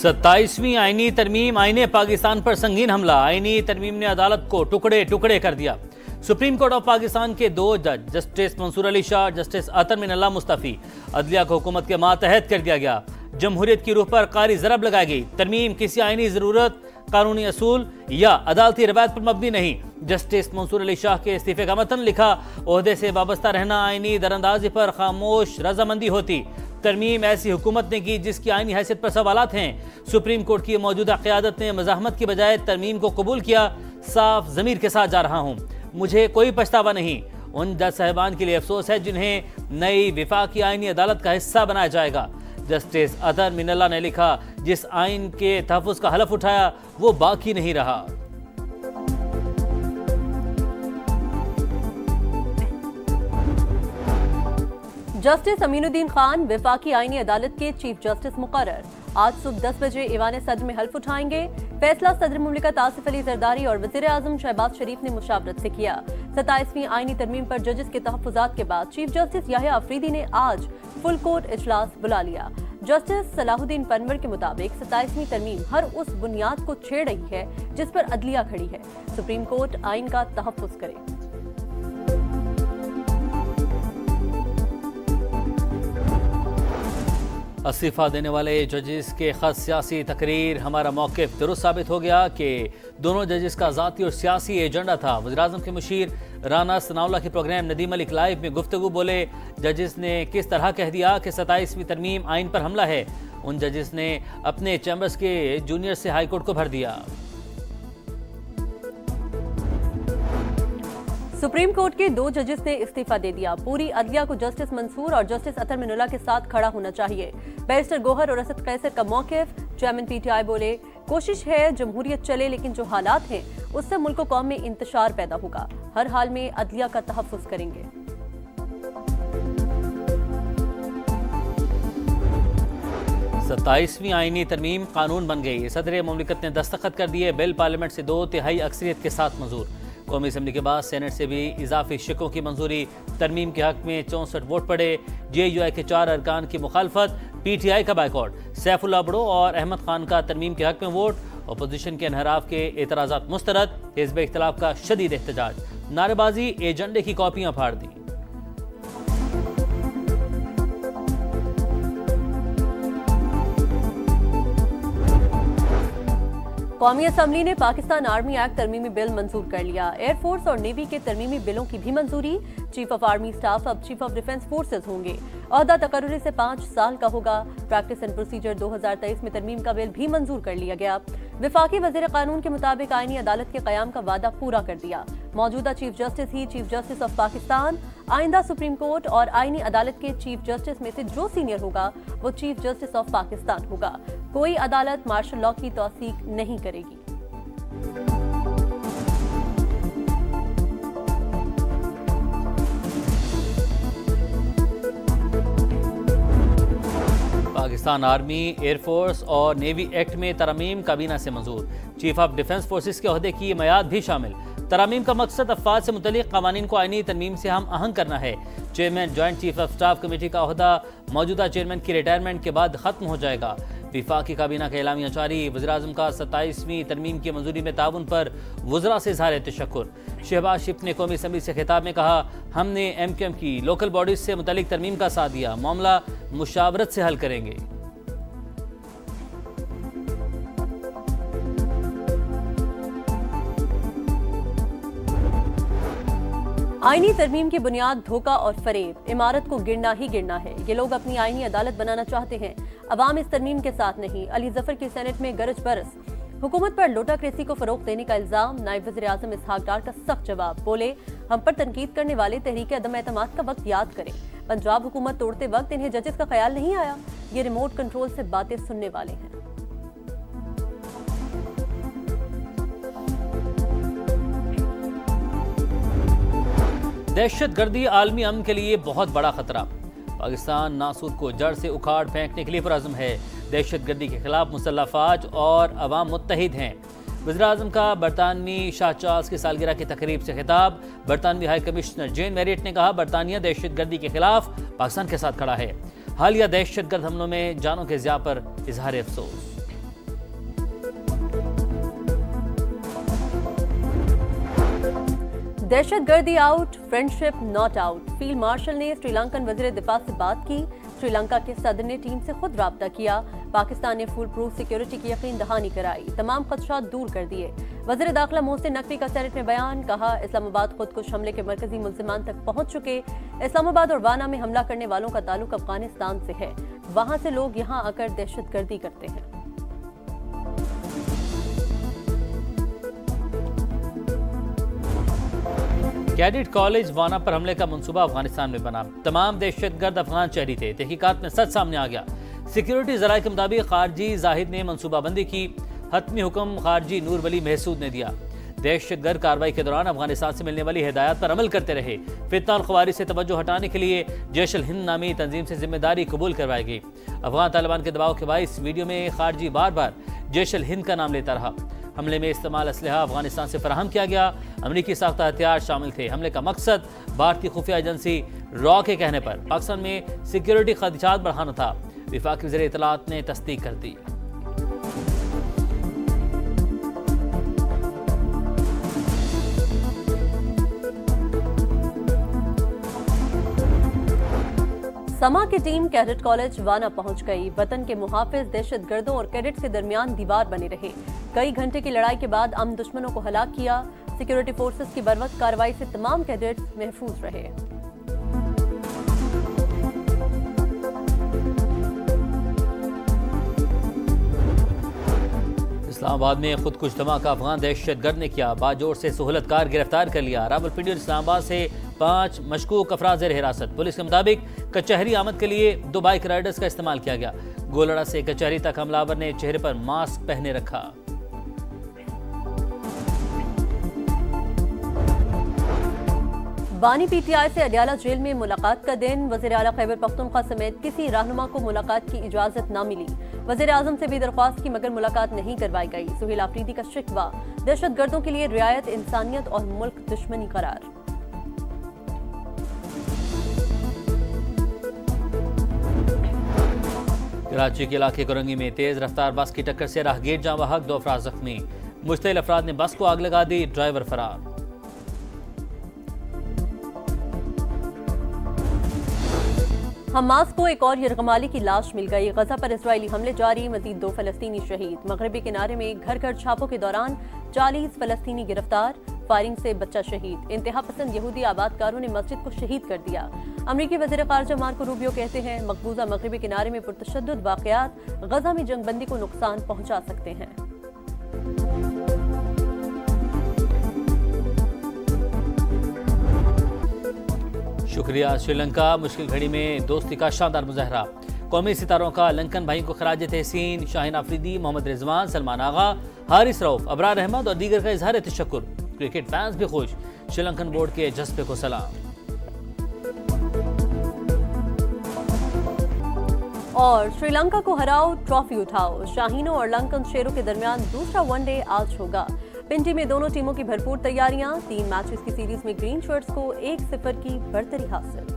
27वीं आईनी तरमीम आईने पाकिस्तान पर संगीन हमला। आईनी तरमीम ने अदालत को टुकड़े टुकड़े कर दिया। सुप्रीम कोर्ट ऑफ पाकिस्तान के दो जज जस्टिस मंसूर अली शाह, जस्टिस अतर मिनल्लाह मुस्तफ़ी, अदलिया को हुकूमत के मातहत कर दिया गया। जमहूरियत की रूह पर कारी ज़रब लगाई गई। तरमीम किसी आईनी ज़रूरत, कानूनी असूल या अदालती रवायत पर मबनी नहीं। जस्टिस मंसूर अली शाह के इस्तीफे का मतन लिखा, ओहदे से वाबस्ता रहना आईनी दरअंदाजी पर खामोश रजामंदी होती। तरमीम ऐसी हुकूमत ने की जिसकी आईनी हैसियत पर सवालात हैं। सुप्रीम कोर्ट की मौजूदा क़यादत ने मज़ाहमत की बजाय तरमीम को कबूल किया। साफ ज़मीर के साथ जा रहा हूँ, मुझे कोई पछतावा नहीं। उन जज साहिबान के लिए अफसोस है जिन्हें नई विफाकी आईनी अदालत का हिस्सा बनाया जाएगा। जस्टिस अतर मिनल्लाह ने लिखा, जिस आइन के तहफ़्फ़ुज़ का हलफ उठाया वो बाकी नहीं रहा। जस्टिस अमीनुद्दीन खान वफाकी आईनी अदालत के चीफ जस्टिस मुकर्रर। आज सुबह 10 बजे ईवान सदर में हल्फ उठाएंगे। फैसला सदर मुमलिकत आसिफ अली जरदारी और वज़ीर आज़म शहबाज शरीफ ने मुशावरत से किया। 27वीं आईनी तरमीम पर जजेस के तहफ़्फ़ुज़ात के बाद चीफ जस्टिस याहिया अफरीदी ने आज फुल कोर्ट इजलास बुला लिया। जस्टिस सलाहुद्दीन पनवर के मुताबिक 27वीं तरमीम हर उस बुनियाद को छेड़ रही है जिस पर अदलिया खड़ी है। सुप्रीम कोर्ट आइन का तहफ़्फ़ुज़ करे। इस्तीफा देने वाले जजेस के खत सियासी तकरीर। हमारा मौक़िफ़ दुरुस्त साबित हो गया कि दोनों जजेस का ज़ाती और सियासी एजेंडा था। वज़ीर-ए-आज़म के मुशीर राना सनाउल्लाह के प्रोग्राम नदीम मलिक लाइव में गुफ्तगू बोले, जजेस ने किस तरह कह दिया कि 27वीं तरमीम आइन पर हमला है। उन जजेस ने अपने चैम्बर्स के जूनियर से हाई कोर्ट को भर दिया। सुप्रीम कोर्ट के दो जजेस ने इस्तीफा दे दिया। पूरी अदलिया को जस्टिस मंसूर और जस्टिस अतर मिनल्लाह के साथ खड़ा होना चाहिए। बैरिस्टर गोहर और असद कैसर का मौक़िफ़। चेयरमैन पीटीआई बोले, कोशिश है जमहूरियत चले लेकिन जो हालात हैं उससे मुल्क व कौम में इंतशार पैदा होगा। हर हाल में अदलिया का तहफ़्फ़ुज़ करेंगे। सत्ताईसवीं आईनी तरमीम कानून बन गई। सदर मुमलिकत ने दस्तखत कर दिए। बिल पार्लियामेंट से 2/3 अक्सरियत के साथ मंजूर। कौमी असम्बली के बाद सेनेट से भी इजाफी शिकों की मंजूरी। तरमीम के हक में 64 वोट पड़े। JUI के 4 अरकान की मुखालफत। PTI का बाइकॉट। सैफुल्लाह बड़ो और अहमद खान का तरमीम के हक में वोट। अपोजिशन के इनहराफ के एतराज़ात मुस्तरद। हिज़्ब इख्तिलाफ का शदीद एहतजाज। नारेबाजी एजेंडे की कॉपियाँ फाड़ दी। कौमी असम्बली ने पाकिस्तान आर्मी एक्ट तरमीमी बिल मंजूर कर लिया। एयरफोर्स और नेवी के तरमीमी बिलों की भी मंजूरी। चीफ ऑफ आर्मी स्टाफ अब चीफ ऑफ डिफेंस फोर्सेज होंगे। ओहदा तकर्रुरी से 5 साल का होगा। प्रैक्टिस एंड प्रोसीजर 2023 में तरमीम का बिल भी मंजूर कर लिया गया। विफाकी वज़ीर कानून के मुताबिक आईनी अदालत के क़याम का वादा पूरा कर दिया। मौजूदा chief justice he chief justice of Pakistan, आइंदा सुप्रीम कोर्ट और आईनी अदालत के चीफ जस्टिस में से जो सीनियर होगा वो चीफ जस्टिस ऑफ पाकिस्तान होगा। कोई अदालत मार्शल लॉ की तौसीक नहीं करेगी। पाकिस्तान आर्मी, एयरफोर्स और नेवी एक्ट में तरमीम काबीना से मंजूर। चीफ ऑफ डिफेंस फोर्सेस के ओहदे की मयाद भी शामिल। तरमीम का मकसद अफवाज से मुतल्लिक क़वानीन को आईनी तरमीम से हम आहंग करना है। Chairman joint chief of staff committee का ओहदा मौजूदा चेयरमैन की रिटायरमेंट के बाद खत्म हो जाएगा। विफाकी काबीना का एलामिया जारी। वज़ीर-ए-आज़म का 27वीं तरमीम की मंजूरी में ताउन पर वज़रा से इज़हार तशक्कुर। शहबाज शरीफ ने कौमी असम्बली से खिताब में कहा, हमने MQM की लोकल बॉडीज से मुतल्लिक तरमीम का साथ दिया, मामला मुशावरत से हल करेंगे। आईनी तरमीम की बुनियाद धोखा और फरेब। इमारत को गिरना ही गिरना है। ये लोग अपनी आईनी अदालत बनाना चाहते हैं। अवाम इस तरमीम के साथ नहीं। अली जफर की सेनेट में गरज बरस। हुकूमत पर लोटाक्रेसी को फरोग देने का इल्जाम। नायब वज़ीर आज़म इसहाक डार का सख्त जवाब। बोले, हम पर तनकीद करने वाले तहरीक अदम एतमाद का वक्त याद करें। पंजाब हुकूमत तोड़ते वक्त इन्हें जजेस का ख्याल नहीं आया। ये रिमोट कंट्रोल से बातें सुनने वाले हैं। दहशत गर्दी आलमी अमन के लिए बहुत बड़ा खतरा। पाकिस्तान नासूर को जड़ से उखाड़ फेंकने के लिए पुरअज़्म है। दहशत गर्दी के खिलाफ मुसल्लह फ़ौज और अवाम मुत्तहिद हैं। वज़ीर-ए-आज़म का बरतानवी शाह चार्ल्स की सालगिरह की तकरीब से खिताब। बरतानवी हाई कमिश्नर जेन मैरियट ने कहा, बरतानिया दहशत गर्दी के खिलाफ पाकिस्तान के साथ खड़ा है। हालिया दहशत गर्द हमलों में जानों के ज़िया पर इजहार अफसोस। दहशतगर्दी out, friendship not out. Field marshal ने श्रीलंकन वजीर दिफा से बात की। श्रीलंका के सदर ने टीम से खुद राब्ता किया। पाकिस्तान ने फुल प्रूफ सिक्योरिटी की यकीन दहानी कराई, तमाम खदशात दूर कर दिए। वजीर दाखिला मोहसिन नकवी का सेनेट में बयान, कहा इस्लामाबाद खुदकुश हमले के मरकजी मुल्जिमान तक पहुंच चुके। इस्लामाबाद और वाना में हमला करने वालों का ताल्लुक अफगानिस्तान से है, वहां से लोग यहां आकर दहशतगर्दी करते हैं। कैडेट कॉलेज वाना पर हमले का मंसूबा अफगानिस्तान में बना। तमाम दहशतगर्द अफगान शहरी थे। तहकीकात में सच सामने आ गया। सिक्योरिटी जराये के मुताबिक खारजी जाहिद ने मंसूबाबंदी की। हतमी हुक्म खारजी नूर वली महसूद ने दिया। दहशतगर्द कार्रवाई के दौरान अफगानिस्तान से मिलने वाली हिदायत पर अमल करते रहे। फितना और ख्वारिज से तवज्जो हटाने के लिए जैश अल हिंद नामी तंजीम से जिम्मेदारी कबूल करवाई गई। अफगान तालिबान के दबाव के बाइस वीडियो में खारजी बार बार जैश अल हिंद का नाम लेता रहा। हमले में इस्तेमाल असलहा अफगानिस्तान से फराहम किया गया। अमरीकी साख्ता हथियार शामिल थे। हमले का मकसद भारतीय खुफिया एजेंसी रॉ के कहने पर पाकिस्तान में सिक्योरिटी खदशात बढ़ाना था। वफाकी वज़ीर इत्तलात ने तस्दीक कर दी। समा की टीम कैडेट कॉलेज वाना पहुंच गई। वतन के मुहाफिज दहशतगर्दों और कैडेट्स के दरमियान दीवार बने रहे। कई घंटे की लड़ाई के बाद अमन दुश्मनों को हलाक किया। सिक्योरिटी फोर्सेस की बरवक्त कार्रवाई से तमाम कैडेट्स महफूज रहे। इस्लामाबाद में खुदकुश धमाका अफगान दहशतगर्द ने किया। बाजोर से सहूलतकार गिरफ्तार कर लिया। रावलपिंडी और इस्लामाबाद से 5 मशकूक अफराद ज़ेर हिरासत। पुलिस के मुताबिक कचहरी आमद के लिए 2 बाइक राइडर्स का इस्तेमाल किया गया। गोलड़ा से कचहरी तक हमलावर ने चेहरे पर मास्क पहने रखा। बानी पीटीआई से अडियाला जेल में मुलाकात का दिन। वज़ीर आला खैबर पख्तूनख्वा समेत किसी रहनुमा को मुलाकात की इजाजत न मिली। वज़ीर आज़म से भी दरख्वास्त की मगर मुलाकात नहीं करवाई गई। सुहेल आफरीदी का शिकवा, दहशतगर्दों के लिए रियायत इंसानियत और मुल्क दुश्मनी करार। कराची के इलाके कोरंगी में तेज रफ्तार बस की टक्कर से राहगीर जाँ बहक, 2 अफराद जख्मी। मुश्तइल अफराद ने बस को आग लगा दी, ड्राइवर फरार। हमास को एक और यरगमाली की लाश मिल गई। गजा पर इजरायली हमले जारी, मजीद 2 फलस्तीनी शहीद। मगरबी किनारे में घर घर छापों के दौरान 40 फलस्तीनी गिरफ्तार। फायरिंग से बच्चा शहीद। इंतहा पसंद यहूदी आबादकारों ने मस्जिद को शहीद कर दिया। अमरीकी वज़ीर ख़ारिजा मार्को रूबियो कहते हैं मकबूजा मगरबी किनारे में पुरतशद्दुद वाक़यात गजा में जंगबंदी को नुकसान पहुंचा सकते हैं। शुक्रिया। श्रीलंका मुश्किल घड़ी में दोस्ती का शानदार मुजाहरा। कौमी सितारों का लंकन भाई को खराज तहसीन। शाहीन आफरीदी, मोहम्मद रिजवान, सलमान आगा, हारिस रऊफ, अबरार अहमद और दीगर का इजहार तशक्कुर। क्रिकेट फैंस भी खुश। श्रीलंकन बोर्ड के जज्बे को सलाम। और श्रीलंका को हराओ, ट्रॉफी उठाओ। शाहीनों और लंकन शेरों के दरमियान दूसरा वनडे आज होगा। पिंडी में दोनों टीमों की भरपूर तैयारियां। 3 मैचेस की सीरीज में ग्रीन शर्ट्स को 1-0 की बढ़तरी हासिल।